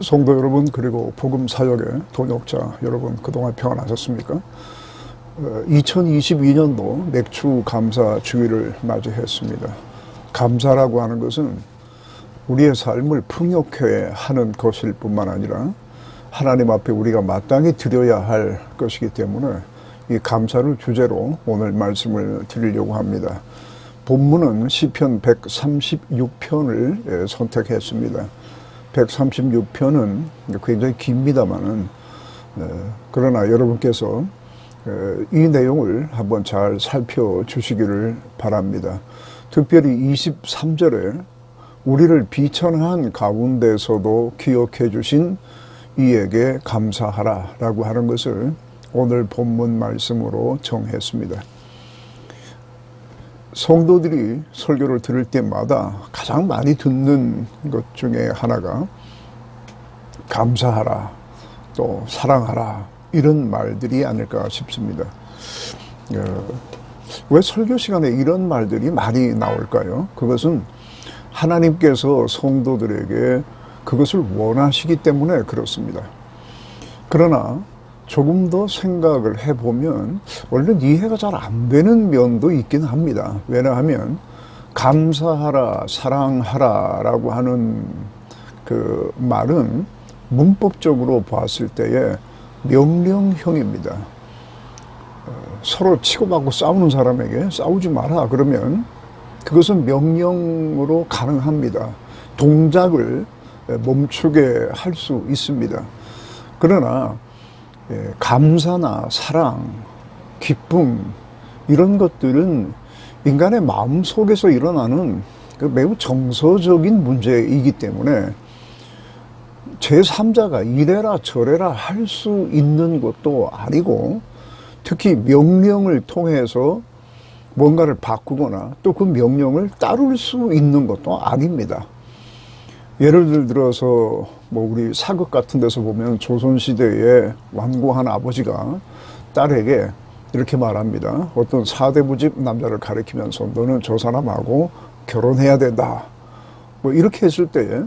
성도 여러분, 그리고 복음 사역의 동역자 여러분, 그동안 평안하셨습니까? 2022년도 맥주 감사 주일을 맞이했습니다. 감사라고 하는 것은 우리의 삶을 풍요케 하는 것일 뿐만 아니라 하나님 앞에 우리가 마땅히 드려야 할 것이기 때문에 이 감사를 주제로 오늘 말씀을 드리려고 합니다. 본문은 시편 136편을 선택했습니다. 136편은 굉장히 깁니다만은 그러나 여러분께서 이 내용을 한번 잘 살펴주시기를 바랍니다. 특별히 23절에 우리를 비천한 가운데서도 기억해 주신 이에게 감사하라 라고 하는 것을 오늘 본문 말씀으로 정했습니다. 성도들이 설교를 들을 때마다 가장 많이 듣는 것 중에 하나가 감사하라, 또 사랑하라, 이런 말들이 아닐까 싶습니다. 왜 설교 시간에 이런 말들이 많이 나올까요? 그것은 하나님께서 성도들에게 그것을 원하시기 때문에 그렇습니다. 그러나 조금 더 생각을 해보면 얼른 이해가 잘 안 되는 면도 있긴 합니다. 왜냐하면 감사하라, 사랑하라 라고 하는 그 말은 문법적으로 봤을 때에 명령형입니다. 서로 치고받고 싸우는 사람에게 싸우지 마라 그러면 그것은 명령으로 가능합니다. 동작을 멈추게 할 수 있습니다. 그러나 감사나 사랑, 기쁨 이런 것들은 인간의 마음 속에서 일어나는 매우 정서적인 문제이기 때문에 제3자가 이래라 저래라 할 수 있는 것도 아니고 특히 명령을 통해서 뭔가를 바꾸거나 또 그 명령을 따를 수 있는 것도 아닙니다. 예를 들어서 우리 사극 같은 데서 보면 조선시대에 완고한 아버지가 딸에게 이렇게 말합니다. 어떤 사대부집 남자를 가리키면서 너는 저 사람하고 결혼해야 된다. 이렇게 했을 때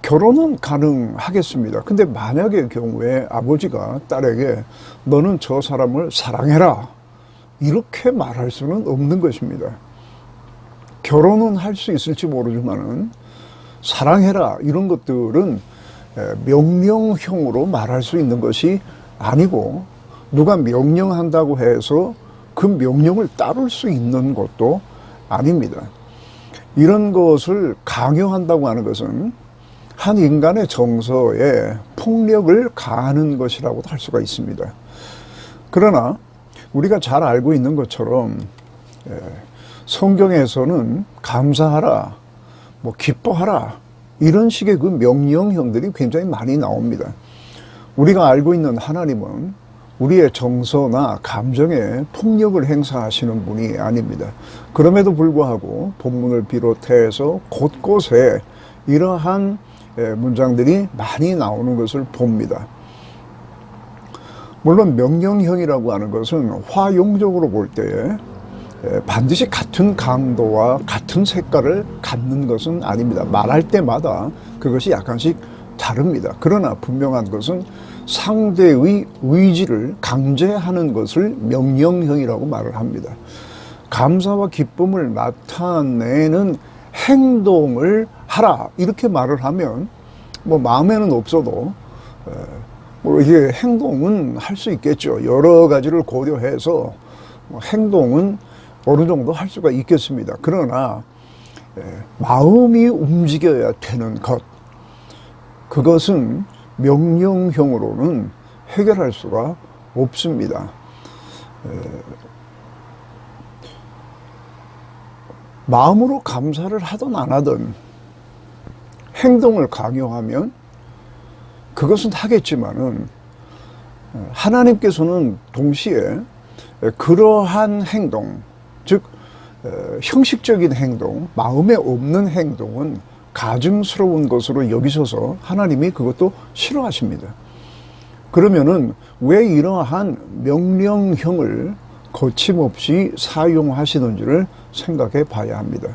결혼은 가능하겠습니다. 근데 만약의 경우에 아버지가 딸에게 너는 저 사람을 사랑해라. 이렇게 말할 수는 없는 것입니다. 결혼은 할 수 있을지 모르지만은 사랑해라 이런 것들은 명령형으로 말할 수 있는 것이 아니고 누가 명령한다고 해서 그 명령을 따를 수 있는 것도 아닙니다. 이런 것을 강요한다고 하는 것은 한 인간의 정서에 폭력을 가하는 것이라고도 할 수가 있습니다. 그러나 우리가 잘 알고 있는 것처럼 성경에서는 감사하라, 기뻐하라 이런 식의 그 명령형들이 굉장히 많이 나옵니다. 우리가 알고 있는 하나님은 우리의 정서나 감정에 폭력을 행사하시는 분이 아닙니다. 그럼에도 불구하고 본문을 비롯해서 곳곳에 이러한 문장들이 많이 나오는 것을 봅니다. 물론 명령형이라고 하는 것은 화용적으로 볼 때에 반드시 같은 강도와 같은 색깔을 갖는 것은 아닙니다. 말할 때마다 그것이 약간씩 다릅니다. 그러나 분명한 것은 상대의 의지를 강제하는 것을 명령형이라고 말을 합니다. 감사와 기쁨을 나타내는 행동을 하라 이렇게 말을 하면 마음에는 없어도 이게 행동은 할 수 있겠죠. 여러 가지를 고려해서 행동은 어느 정도 할 수가 있겠습니다. 그러나 마음이 움직여야 되는 것, 그것은 명령형으로는 해결할 수가 없습니다. 마음으로 감사를 하든 안 하든 행동을 강요하면 그것은 하겠지만은 하나님께서는 동시에 그러한 행동, 즉 형식적인 행동, 마음에 없는 행동은 가증스러운 것으로 여기셔서 하나님이 그것도 싫어하십니다. 그러면은 왜 이러한 명령형을 거침없이 사용하시는지를 생각해 봐야 합니다.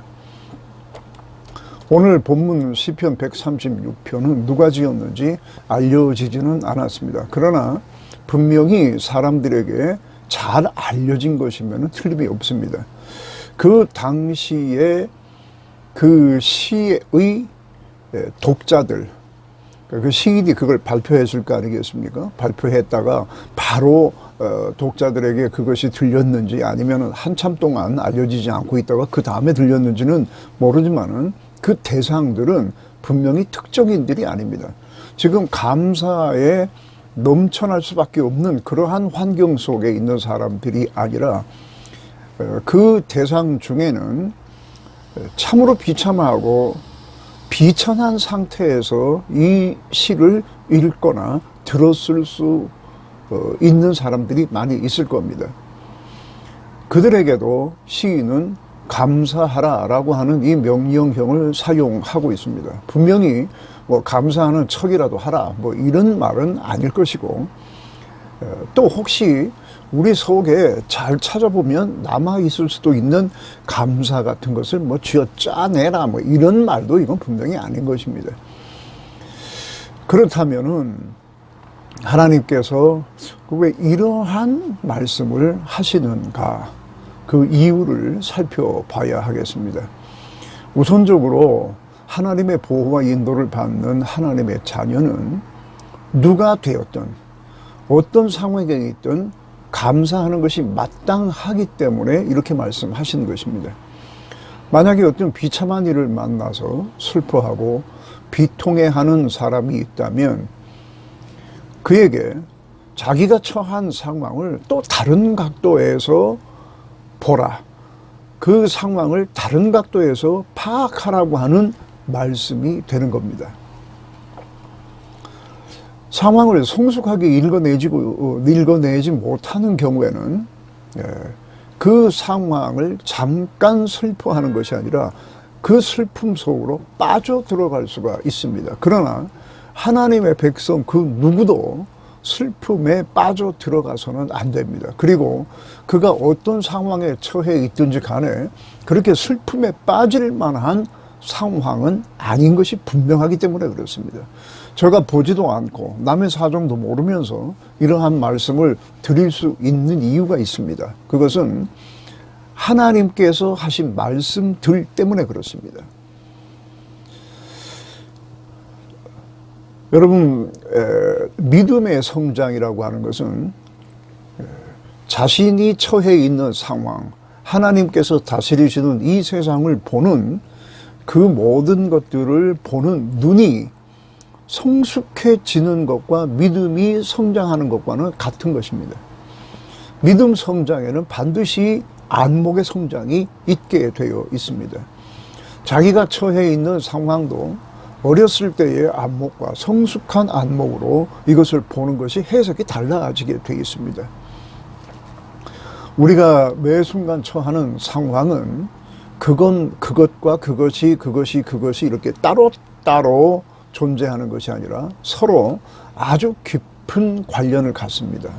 오늘 본문 시편 136편은 누가 지었는지 알려지지는 않았습니다. 그러나 분명히 사람들에게 잘 알려진 것이면 틀림이 없습니다. 그 당시에 그 시의 독자들, 그 시인이 그걸 발표했을 거 아니겠습니까? 발표했다가 바로 독자들에게 그것이 들렸는지 아니면 한참 동안 알려지지 않고 있다가 그 다음에 들렸는지는 모르지만은 그 대상들은 분명히 특정인들이 아닙니다. 지금 감사에 넘쳐날 수밖에 없는 그러한 환경 속에 있는 사람들이 아니라 그 대상 중에는 참으로 비참하고 비천한 상태에서 이 시를 읽거나 들었을 수 있는 사람들이 많이 있을 겁니다. 그들에게도 시인은 감사하라라고 하는 이 명령형을 사용하고 있습니다. 분명히 뭐 감사하는 척이라도 하라 뭐 이런 말은 아닐 것이고, 또 혹시 우리 속에 잘 찾아보면 남아 있을 수도 있는 감사 같은 것을 뭐 쥐어 짜내라 뭐 이런 말도 이건 분명히 아닌 것입니다. 그렇다면은 하나님께서 왜 이러한 말씀을 하시는가, 그 이유를 살펴봐야 하겠습니다. 우선적으로 하나님의 보호와 인도를 받는 하나님의 자녀는 누가 되었든 어떤 상황에 있든 감사하는 것이 마땅하기 때문에 이렇게 말씀하시는 것입니다. 만약에 어떤 비참한 일을 만나서 슬퍼하고 비통해하는 사람이 있다면 그에게 자기가 처한 상황을 또 다른 각도에서 보라, 그 상황을 다른 각도에서 파악하라고 하는 말씀이 되는 겁니다. 상황을 성숙하게 읽어내지 못하는 경우에는 그 상황을 잠깐 슬퍼하는 것이 아니라 그 슬픔 속으로 빠져 들어갈 수가 있습니다. 그러나 하나님의 백성 그 누구도 슬픔에 빠져 들어가서는 안 됩니다. 그리고 그가 어떤 상황에 처해 있든지 간에 그렇게 슬픔에 빠질 만한 상황은 아닌 것이 분명하기 때문에 그렇습니다. 제가 보지도 않고 남의 사정도 모르면서 이러한 말씀을 드릴 수 있는 이유가 있습니다. 그것은 하나님께서 하신 말씀들 때문에 그렇습니다. 여러분, 믿음의 성장이라고 하는 것은 자신이 처해 있는 상황, 하나님께서 다스리시는 이 세상을 보는 그 모든 것들을 보는 눈이 성숙해지는 것과 믿음이 성장하는 것과는 같은 것입니다. 믿음 성장에는 반드시 안목의 성장이 있게 되어 있습니다. 자기가 처해 있는 상황도 어렸을 때의 안목과 성숙한 안목으로 이것을 보는 것이 해석이 달라지게 되어 있습니다. 우리가 매 순간 처하는 상황은 그것과 그것이 이렇게 따로따로 존재하는 것이 아니라 서로 아주 깊은 관련을 갖습니다.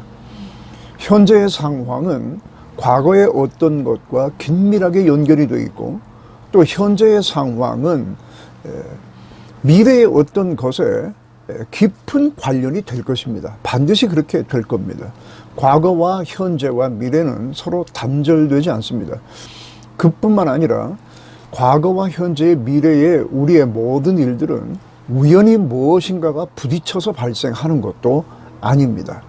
현재의 상황은 과거의 어떤 것과 긴밀하게 연결이 되어 있고, 또 현재의 상황은 미래의 어떤 것에 깊은 관련이 될 것입니다. 반드시 그렇게 될 겁니다. 과거와 현재와 미래는 서로 단절되지 않습니다. 그뿐만 아니라 과거와 현재의 미래의 우리의 모든 일들은 우연히 무엇인가가 부딪혀서 발생하는 것도 아닙니다.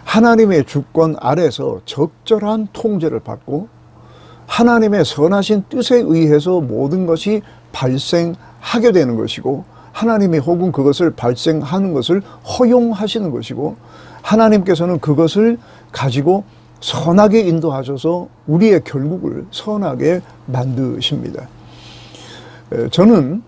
하나님의 주권 아래서 적절한 통제를 받고 하나님의 선하신 뜻에 의해서 모든 것이 발생하게 되는 것이고, 하나님이 혹은 그것을 발생하는 것을 허용하시는 것이고, 하나님께서는 그것을 가지고 선하게 인도하셔서 우리의 결국을 선하게 만드십니다. 저는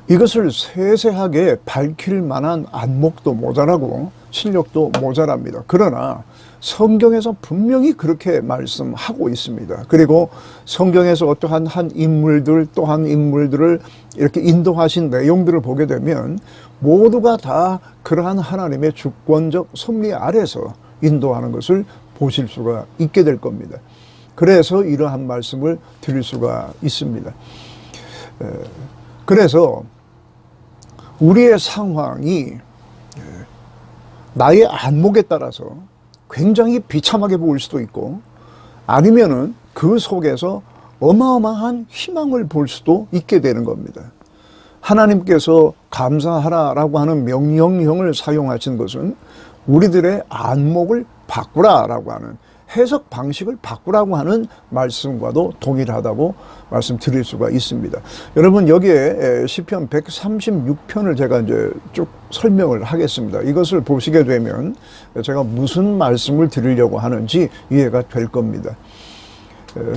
이것을 세세하게 밝힐 만한 안목도 모자라고 실력도 모자랍니다. 그러나 성경에서 분명히 그렇게 말씀하고 있습니다. 그리고 성경에서 어떠한 한 인물들 또 한 인물들을 이렇게 인도하신 내용들을 보게 되면 모두가 다 그러한 하나님의 주권적 섭리 아래서 인도하는 것을 보실 수가 있게 될 겁니다. 그래서 이러한 말씀을 드릴 수가 있습니다. 그래서 우리의 상황이 나의 안목에 따라서 굉장히 비참하게 보일 수도 있고, 아니면은 그 속에서 어마어마한 희망을 볼 수도 있게 되는 겁니다. 하나님께서 감사하라라고 하는 명령형을 사용하신 것은 우리들의 안목을 바꾸라라고 하는, 해석 방식을 바꾸라고 하는 말씀과도 동일하다고 말씀드릴 수가 있습니다. 여러분, 여기에 시편 136편을 제가 이제 쭉 설명을 하겠습니다. 이것을 보시게 되면 제가 무슨 말씀을 드리려고 하는지 이해가 될 겁니다.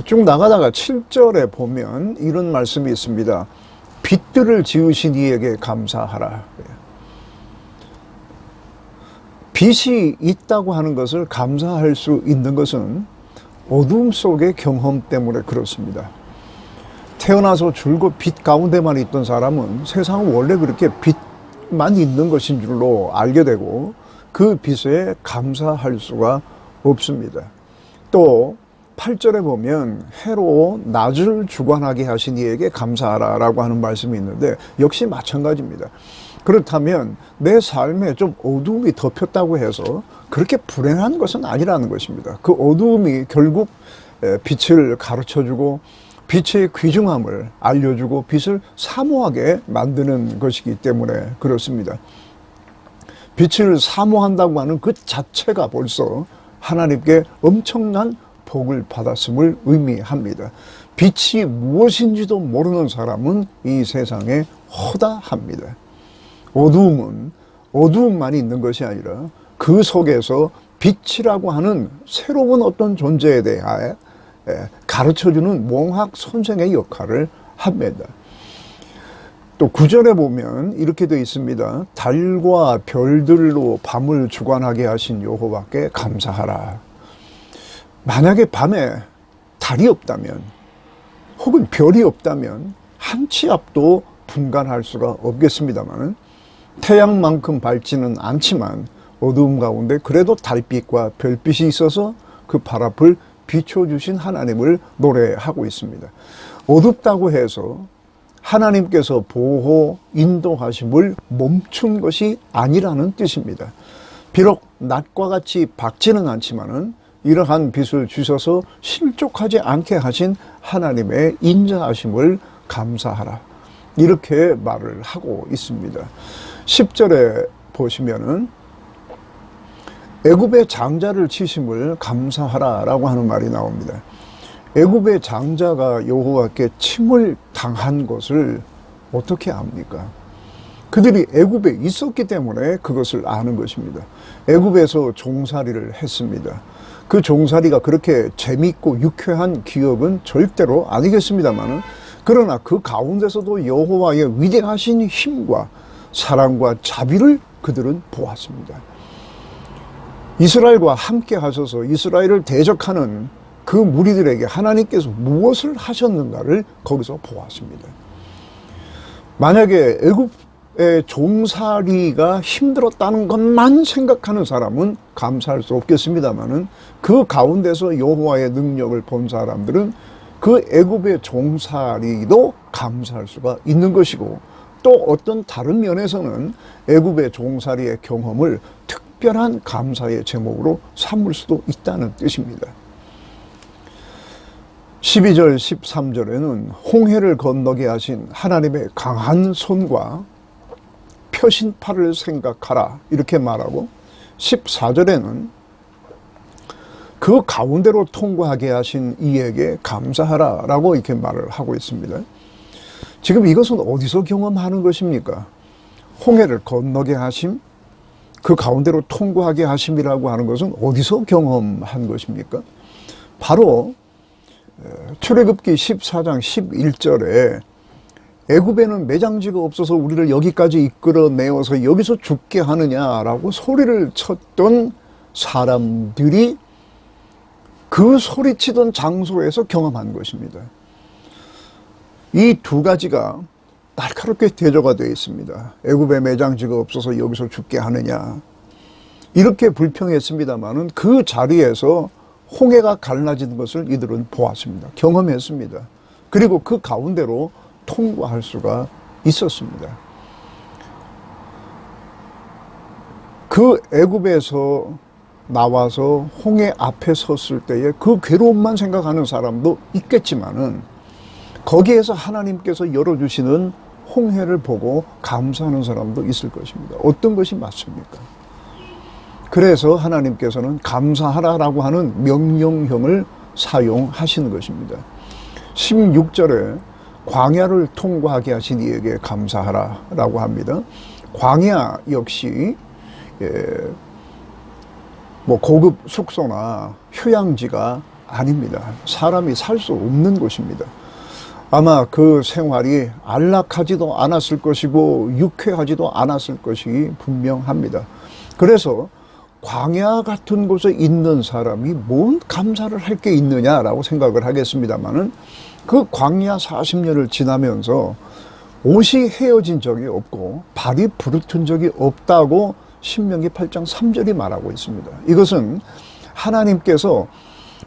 쭉 나가다가 7절에 보면 이런 말씀이 있습니다. 빛들을 지으신 이에게 감사하라. 빛이 있다고 하는 것을 감사할 수 있는 것은 어둠 속의 경험 때문에 그렇습니다. 태어나서 줄곧 빛 가운데만 있던 사람은 세상은 원래 그렇게 빛만 있는 것인 줄로 알게 되고, 그 빛에 감사할 수가 없습니다. 또 8절에 보면 해로 낮을 주관하게 하신 이에게 감사하라 라고 하는 말씀이 있는데, 역시 마찬가지입니다. 그렇다면 내 삶에 좀 어두움이 덮였다고 해서 그렇게 불행한 것은 아니라는 것입니다. 그 어두움이 결국 빛을 가르쳐주고 빛의 귀중함을 알려주고 빛을 사모하게 만드는 것이기 때문에 그렇습니다. 빛을 사모한다고 하는 그 자체가 벌써 하나님께 엄청난 복을 받았음을 의미합니다. 빛이 무엇인지도 모르는 사람은 이 세상에 허다합니다. 어두움은 어두움만 있는 것이 아니라 그 속에서 빛이라고 하는 새로운 어떤 존재에 대하여 가르쳐주는 몽학 선생의 역할을 합니다. 또 9절에 보면 이렇게 되어 있습니다. 달과 별들로 밤을 주관하게 하신 여호와께 감사하라. 만약에 밤에 달이 없다면, 혹은 별이 없다면 한 치 앞도 분간할 수가 없겠습니다만, 태양만큼 밝지는 않지만 어두움 가운데 그래도 달빛과 별빛이 있어서 그 발 앞을 비춰주신 하나님을 노래하고 있습니다. 어둡다고 해서 하나님께서 보호, 인도하심을 멈춘 것이 아니라는 뜻입니다. 비록 낮과 같이 밝지는 않지만은 이러한 빛을 주셔서 실족하지 않게 하신 하나님의 인자하심을 감사하라. 이렇게 말을 하고 있습니다. 10절에 보시면은 애굽의 장자를 치심을 감사하라라고 하는 말이 나옵니다. 애굽의 장자가 여호와께 침을 당한 것을 어떻게 압니까? 그들이 애굽에 있었기 때문에 그것을 아는 것입니다. 애굽에서 종살이를 했습니다. 그 종살이가 그렇게 재밌고 유쾌한 기억은 절대로 아니겠습니다만, 그러나 그 가운데서도 여호와의 위대하신 힘과 사랑과 자비를 그들은 보았습니다. 이스라엘과 함께 하셔서 이스라엘을 대적하는 그 무리들에게 하나님께서 무엇을 하셨는가를 거기서 보았습니다. 만약에 애굽의 종살이가 힘들었다는 것만 생각하는 사람은 감사할 수 없겠습니다만은, 그 가운데서 여호와의 능력을 본 사람들은 그 애굽의 종살이도 감사할 수가 있는 것이고, 또 어떤 다른 면에서는 애굽의 종살이의 경험을 특별한 감사의 제목으로 삼을 수도 있다는 뜻입니다. 12절 13절에는 홍해를 건너게 하신 하나님의 강한 손과 펴신 팔을 생각하라 이렇게 말하고, 14절에는 그 가운데로 통과하게 하신 이에게 감사하라 라고 이렇게 말을 하고 있습니다. 지금 이것은 어디서 경험하는 것입니까? 홍해를 건너게 하심, 그 가운데로 통과하게 하심이라고 하는 것은 어디서 경험한 것입니까? 바로 출애굽기 14장 11절에 애굽에는 매장지가 없어서 우리를 여기까지 이끌어내어서 여기서 죽게 하느냐라고 소리를 쳤던 사람들이 그 소리치던 장소에서 경험한 것입니다. 이 두 가지가 날카롭게 대조가 되어 있습니다. 애굽에 매장지가 없어서 여기서 죽게 하느냐, 이렇게 불평했습니다마는 그 자리에서 홍해가 갈라지는 것을 이들은 보았습니다. 경험했습니다. 그리고 그 가운데로 통과할 수가 있었습니다. 그 애굽에서 나와서 홍해 앞에 섰을 때의 그 괴로움만 생각하는 사람도 있겠지만은 거기에서 하나님께서 열어주시는 홍해를 보고 감사하는 사람도 있을 것입니다. 어떤 것이 맞습니까? 그래서 하나님께서는 감사하라라고 하는 명령형을 사용하시는 것입니다. 16절에 광야를 통과하게 하신 이에게 감사하라라고 합니다. 광야 역시 뭐 고급 숙소나 휴양지가 아닙니다. 사람이 살 수 없는 곳입니다. 아마 그 생활이 안락하지도 않았을 것이고 유쾌하지도 않았을 것이 분명합니다. 그래서 광야 같은 곳에 있는 사람이 뭔 감사를 할 게 있느냐라고 생각을 하겠습니다만은 그 광야 40년을 지나면서 옷이 헤어진 적이 없고 발이 부르튼 적이 없다고 신명기 8장 3절이 말하고 있습니다. 이것은 하나님께서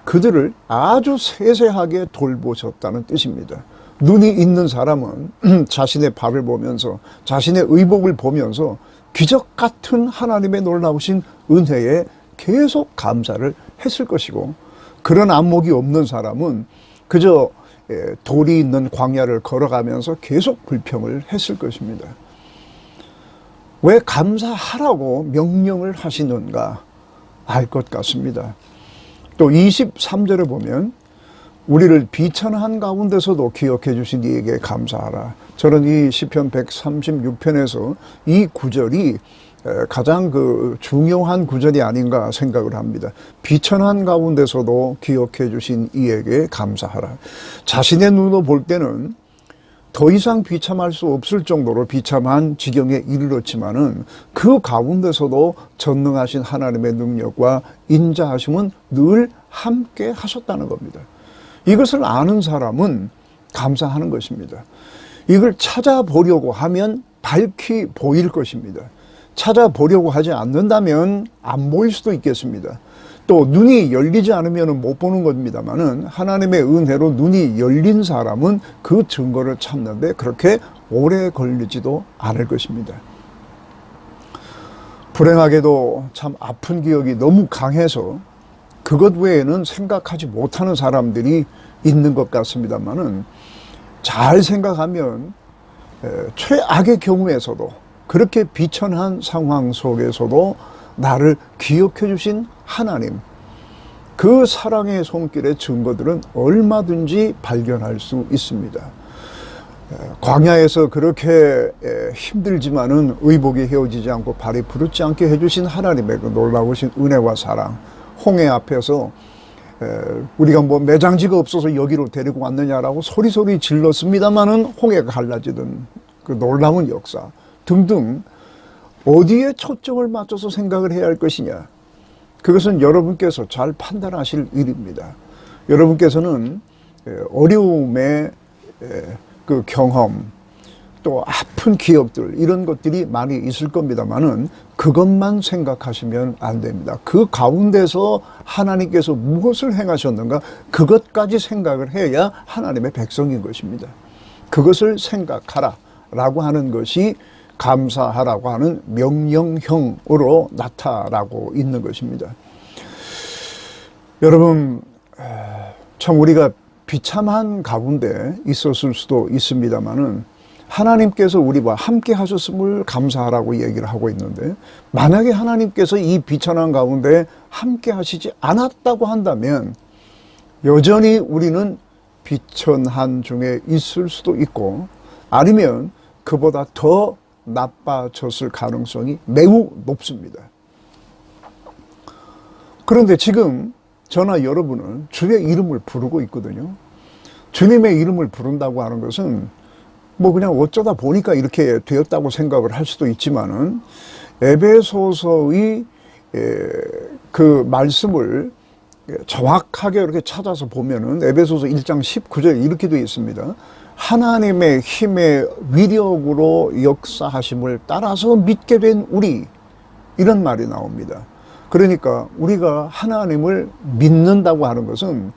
그들을 아주 세세하게 돌보셨다는 뜻입니다. 눈이 있는 사람은 자신의 발을 보면서 자신의 의복을 보면서 기적 같은 하나님의 놀라우신 은혜에 계속 감사를 했을 것이고, 그런 안목이 없는 사람은 그저 돌이 있는 광야를 걸어가면서 계속 불평을 했을 것입니다. 왜 감사하라고 명령을 하시는가 알 것 같습니다. 또 23절에 보면 우리를 비천한 가운데서도 기억해 주신 이에게 감사하라. 저는 이 시편 136편에서 이 구절이 가장 중요한 구절이 아닌가 생각을 합니다. 비천한 가운데서도 기억해 주신 이에게 감사하라. 자신의 눈으로 볼 때는 더 이상 비참할 수 없을 정도로 비참한 지경에 이르렀지만은 그 가운데서도 전능하신 하나님의 능력과 인자하심은 늘 함께 하셨다는 겁니다. 이것을 아는 사람은 감사하는 것입니다. 이걸 찾아보려고 하면 밝히 보일 것입니다. 찾아보려고 하지 않는다면 안 보일 수도 있겠습니다. 또 눈이 열리지 않으면 못 보는 겁니다만은 하나님의 은혜로 눈이 열린 사람은 그 증거를 찾는데 그렇게 오래 걸리지도 않을 것입니다. 불행하게도 참 아픈 기억이 너무 강해서 그것 외에는 생각하지 못하는 사람들이 있는 것 같습니다만은 잘 생각하면 최악의 경우에서도 그렇게 비천한 상황 속에서도 나를 기억해 주신 하나님, 그 사랑의 손길의 증거들은 얼마든지 발견할 수 있습니다. 광야에서 그렇게 힘들지만은 의복이 헤어지지 않고 발이 부르지 않게 해주신 하나님의 그 놀라우신 은혜와 사랑, 홍해 앞에서 우리가 뭐 매장지가 없어서 여기로 데리고 왔느냐라고 소리소리 질렀습니다만은 홍해가 갈라지던 그 놀라운 역사 등등, 어디에 초점을 맞춰서 생각을 해야 할 것이냐, 그것은 여러분께서 잘 판단하실 일입니다. 여러분께서는 어려움의 그 경험, 또 아픈 기억들, 이런 것들이 많이 있을 겁니다만은 그것만 생각하시면 안 됩니다. 그 가운데서 하나님께서 무엇을 행하셨는가, 그것까지 생각을 해야 하나님의 백성인 것입니다. 그것을 생각하라 라고 하는 것이 감사하라고 하는 명령형으로 나타나고 있는 것입니다. 여러분, 참 우리가 비참한 가운데 있었을 수도 있습니다만은 하나님께서 우리와 함께 하셨음을 감사하라고 얘기를 하고 있는데, 만약에 하나님께서 이 비천한 가운데 함께 하시지 않았다고 한다면 여전히 우리는 비천한 중에 있을 수도 있고, 아니면 그보다 더 나빠졌을 가능성이 매우 높습니다. 그런데 지금 저나 여러분은 주의 이름을 부르고 있거든요. 주님의 이름을 부른다고 하는 것은 뭐 그냥 어쩌다 보니까 이렇게 되었다고 생각을 할 수도 있지만은, 에베소서의 그 말씀을 정확하게 이렇게 찾아서 보면은 에베소서 1장 19절에 이렇게 되어 있습니다. 하나님의 힘의 위력으로 역사하심을 따라서 믿게 된 우리, 이런 말이 나옵니다. 그러니까 우리가 하나님을 믿는다고 하는 것은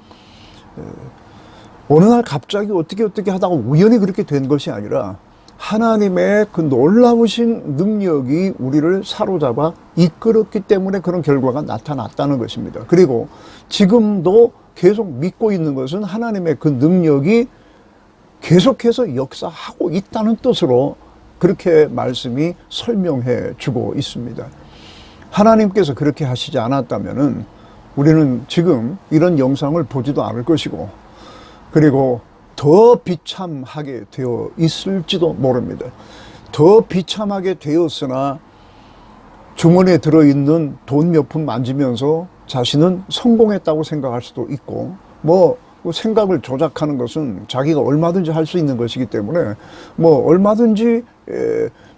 어느 날 갑자기 어떻게 하다가 우연히 그렇게 된 것이 아니라 하나님의 그 놀라우신 능력이 우리를 사로잡아 이끌었기 때문에 그런 결과가 나타났다는 것입니다. 그리고 지금도 계속 믿고 있는 것은 하나님의 그 능력이 계속해서 역사하고 있다는 뜻으로 그렇게 말씀이 설명해 주고 있습니다. 하나님께서 그렇게 하시지 않았다면은 우리는 지금 이런 영상을 보지도 않을 것이고, 그리고 더 비참하게 되어 있을지도 모릅니다. 더 비참하게 되었으나 주머니에 들어있는 돈 몇 푼 만지면서 자신은 성공했다고 생각할 수도 있고, 생각을 조작하는 것은 자기가 얼마든지 할 수 있는 것이기 때문에 얼마든지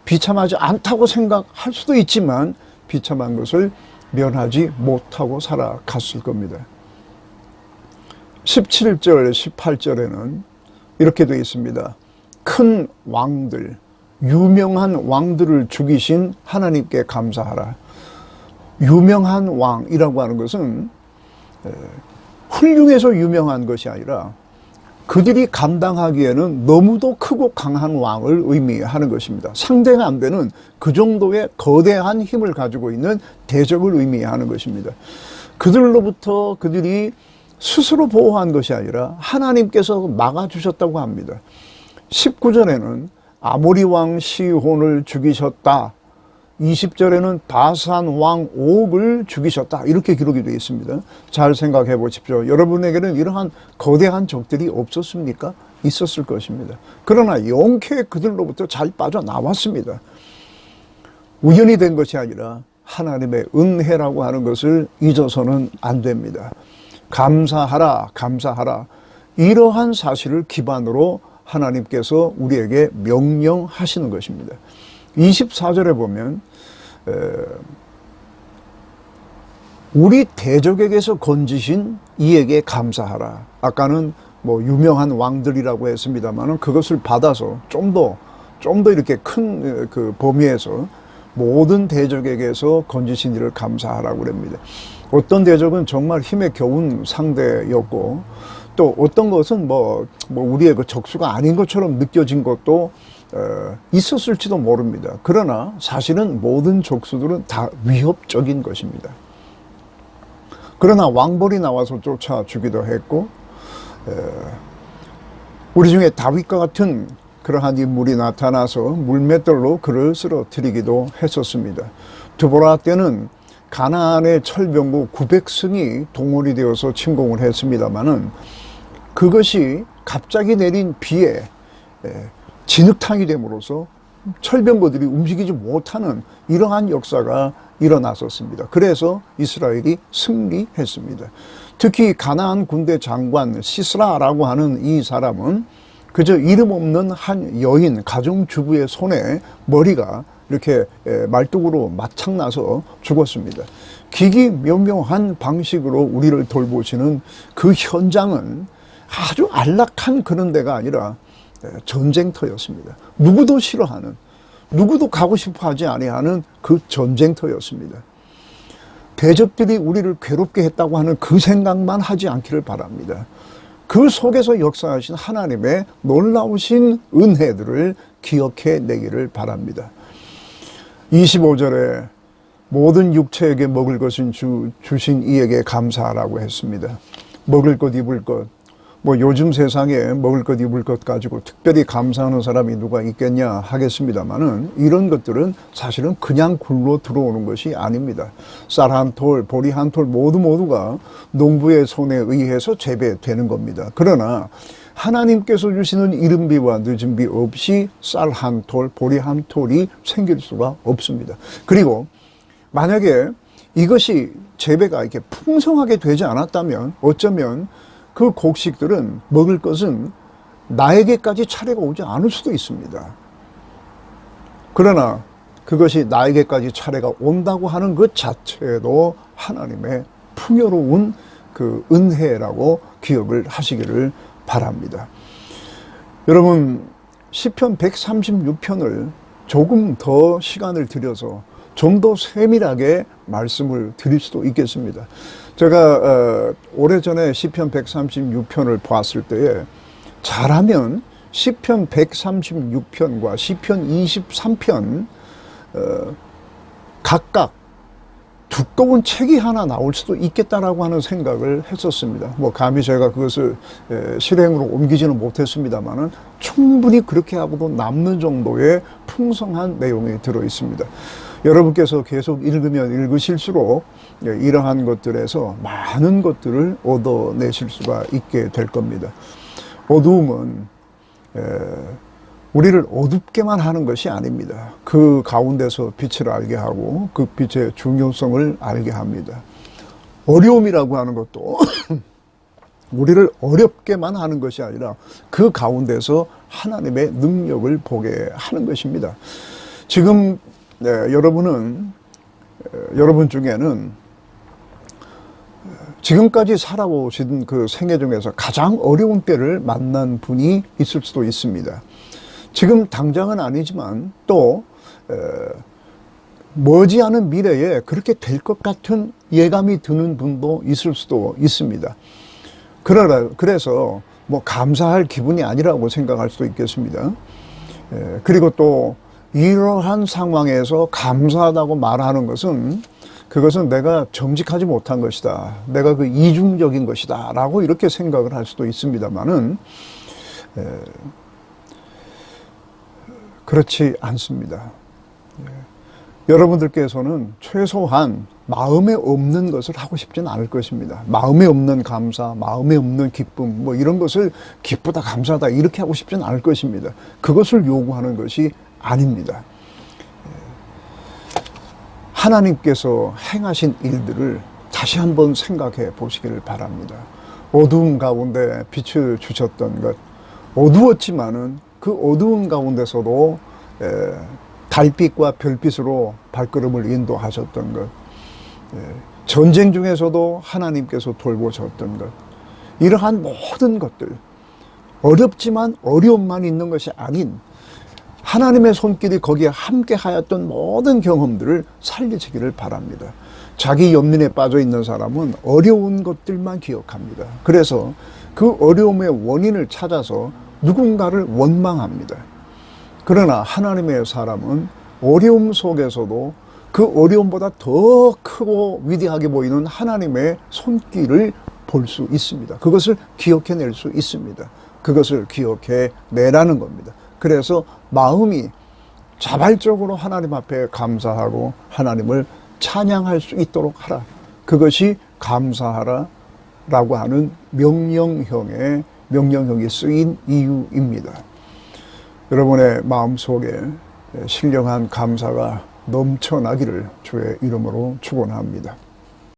비참하지 않다고 생각할 수도 있지만 비참한 것을 면하지 못하고 살아갔을 겁니다. 17절, 18절에는 이렇게 되어 있습니다. 큰 왕들, 유명한 왕들을 죽이신 하나님께 감사하라. 유명한 왕이라고 하는 것은 훌륭해서 유명한 것이 아니라 그들이 감당하기에는 너무도 크고 강한 왕을 의미하는 것입니다. 상대가 안 되는 그 정도의 거대한 힘을 가지고 있는 대적을 의미하는 것입니다. 그들로부터 그들이 스스로 보호한 것이 아니라 하나님께서 막아주셨다고 합니다. 19절에는 아모리 왕 시혼을 죽이셨다. 20절에는 바산 왕 옥을 죽이셨다. 이렇게 기록이 되어 있습니다. 잘 생각해 보십시오. 여러분에게는 이러한 거대한 적들이 없었습니까? 있었을 것입니다. 그러나 영케 그들로부터 잘 빠져나왔습니다. 우연히 된 것이 아니라 하나님의 은혜라고 하는 것을 잊어서는 안 됩니다. 감사하라, 감사하라. 이러한 사실을 기반으로 하나님께서 우리에게 명령하시는 것입니다. 24절에 보면 우리 대적에게서 건지신 이에게 감사하라. 아까는 유명한 왕들이라고 했습니다만 그것을 받아서 좀 더 이렇게 큰 그 범위에서 모든 대적에게서 건지신 이를 감사하라고 합니다. 어떤 대적은 정말 힘에 겨운 상대였고, 또 어떤 것은 우리의 그 적수가 아닌 것처럼 느껴진 것도 있었을지도 모릅니다. 그러나 사실은 모든 적수들은 다 위협적인 것입니다. 그러나 왕벌이 나와서 쫓아주기도 했고, 우리 중에 다윗과 같은 그러한 인물이 나타나서 물맷돌로 그를 쓰러뜨리기도 했었습니다. 드보라 때는 가나안의 철병구 900승이 동원이 되어서 침공을 했습니다마는 그것이 갑자기 내린 비에 진흙탕이 됨으로써 철병거들이 움직이지 못하는 이러한 역사가 일어났었습니다. 그래서 이스라엘이 승리했습니다. 특히 가나안 군대 장관 시스라라고 하는 이 사람은 그저 이름 없는 한 여인, 가정주부의 손에 머리가 이렇게 말뚝으로 맞창나서 죽었습니다. 기기묘묘한 방식으로 우리를 돌보시는 그 현장은 아주 안락한 그런 데가 아니라 전쟁터였습니다. 누구도 싫어하는, 누구도 가고 싶어 하지 아니하는 그 전쟁터였습니다. 대적들이 우리를 괴롭게 했다고 하는 그 생각만 하지 않기를 바랍니다. 그 속에서 역사하신 하나님의 놀라우신 은혜들을 기억해 내기를 바랍니다. 25절에 모든 육체에게 먹을 것은 주신 이에게 감사하라고 했습니다. 먹을 것, 입을 것. 요즘 세상에 먹을 것, 입을 것 가지고 특별히 감사하는 사람이 누가 있겠냐 하겠습니다만은 이런 것들은 사실은 그냥 굴러 들어오는 것이 아닙니다. 쌀 한 톨, 보리 한 톨 모두가 농부의 손에 의해서 재배되는 겁니다. 그러나 하나님께서 주시는 이른비와 늦은비 없이 쌀 한 톨, 보리 한 톨이 생길 수가 없습니다. 그리고 만약에 이것이 재배가 이렇게 풍성하게 되지 않았다면 어쩌면 그 곡식들은 먹을 것은 나에게까지 차례가 오지 않을 수도 있습니다. 그러나 그것이 나에게까지 차례가 온다고 하는 것 자체도 하나님의 풍요로운 그 은혜라고 기억을 하시기를 바랍니다. 여러분, 시편 136편을 조금 더 시간을 들여서 좀 더 세밀하게 말씀을 드릴 수도 있겠습니다. 제가 오래전에 시편 136편을 보았을 때에 잘하면 시편 136편과 시편 23편 각각 두꺼운 책이 하나 나올 수도 있겠다라고 하는 생각을 했었습니다. 뭐 감히 제가 그것을 실행으로 옮기지는 못했습니다만은 충분히 그렇게 하고도 남는 정도의 풍성한 내용이 들어 있습니다. 여러분께서 계속 읽으면 읽으실수록 이러한 것들에서 많은 것들을 얻어내실 수가 있게 될 겁니다. 어두움은 우리를 어둡게만 하는 것이 아닙니다. 그 가운데서 빛을 알게 하고 그 빛의 중요성을 알게 합니다. 어려움이라고 하는 것도 우리를 어렵게만 하는 것이 아니라 그 가운데서 하나님의 능력을 보게 하는 것입니다. 지금 여러분 중에는 지금까지 살아오신 그 생애 중에서 가장 어려운 때를 만난 분이 있을 수도 있습니다. 지금 당장은 아니지만 또 머지않은 미래에 그렇게 될 것 같은 예감이 드는 분도 있을 수도 있습니다. 그래서 뭐 감사할 기분이 아니라고 생각할 수도 있겠습니다. 그리고 또 이러한 상황에서 감사하다고 말하는 것은 그것은 내가 정직하지 못한 것이다. 내가 그 이중적인 것이다. 라고 이렇게 생각을 할 수도 있습니다만은 그렇지 않습니다. 여러분들께서는 최소한 마음에 없는 것을 하고 싶지는 않을 것입니다. 마음에 없는 감사, 마음에 없는 기쁨, 뭐 이런 것을 기쁘다, 감사하다 이렇게 하고 싶지는 않을 것입니다. 그것을 요구하는 것이 아닙니다. 하나님께서 행하신 일들을 다시 한번 생각해 보시기를 바랍니다. 어두움 가운데 빛을 주셨던 것, 어두웠지만은 그 어두운 가운데서도 달빛과 별빛으로 발걸음을 인도하셨던 것, 전쟁 중에서도 하나님께서 돌보셨던 것, 이러한 모든 것들, 어렵지만 어려움만 있는 것이 아닌 하나님의 손길이 거기에 함께 하였던 모든 경험들을 살리시기를 바랍니다. 자기 연민에 빠져 있는 사람은 어려운 것들만 기억합니다. 그래서 그 어려움의 원인을 찾아서 누군가를 원망합니다. 그러나 하나님의 사람은 어려움 속에서도 그 어려움보다 더 크고 위대하게 보이는 하나님의 손길을 볼 수 있습니다. 그것을 기억해낼 수 있습니다. 그것을 기억해내라는 겁니다. 그래서 마음이 자발적으로 하나님 앞에 감사하고 하나님을 찬양할 수 있도록 하라. 그것이 감사하라 라고 하는 명령형이 쓰인 이유입니다. 여러분의 마음속에 신령한 감사가 넘쳐나기를 주의 이름으로 축원합니다.